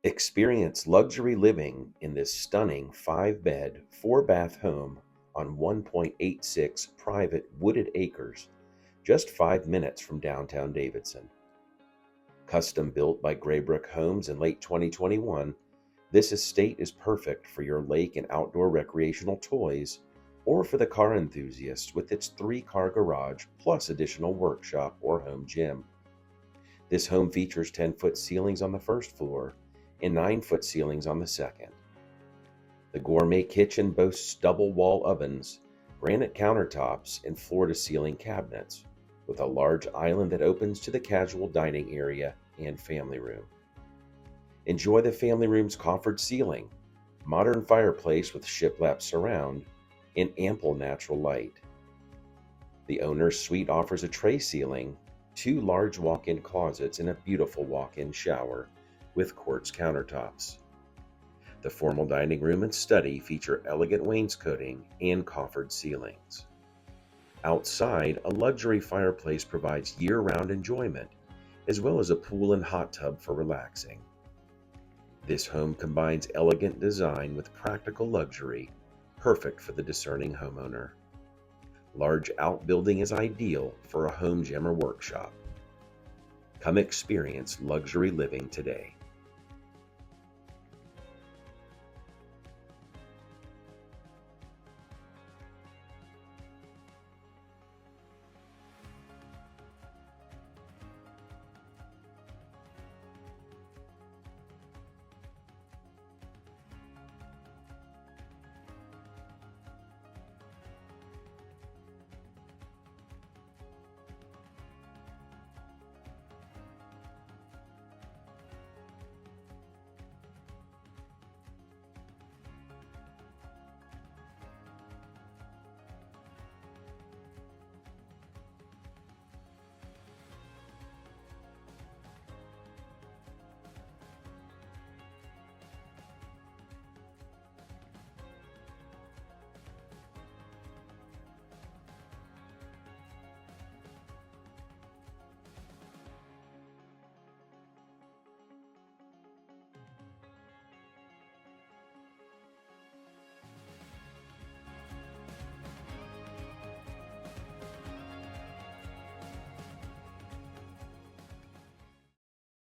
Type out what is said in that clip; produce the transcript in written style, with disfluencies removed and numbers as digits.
Experience luxury living in this stunning 5-bed, 4-bath home on 1.86 private wooded acres, just 5 minutes from downtown Davidson. Custom built by Greybrook Homes in late 2021, this estate is perfect for your lake and outdoor recreational toys or for the car enthusiast with its 3-car garage plus additional workshop or home gym. This home features 10-foot ceilings on the first floor and 9-foot ceilings on the second. The gourmet kitchen boasts double wall ovens, granite countertops, and floor-to-ceiling cabinets, with a large island that opens to the casual dining area and family room. Enjoy the family room's coffered ceiling, modern fireplace with shiplap surround, and ample natural light. The owner's suite offers a tray ceiling, 2 large walk-in closets, and a beautiful walk-in shower with quartz countertops. The formal dining room and study feature elegant wainscoting and coffered ceilings. Outside, a luxury fireplace provides year-round enjoyment, as well as a pool and hot tub for relaxing. This home combines elegant design with practical luxury, perfect for the discerning homeowner. Large outbuilding is ideal for a home gym or workshop. Come experience luxury living today.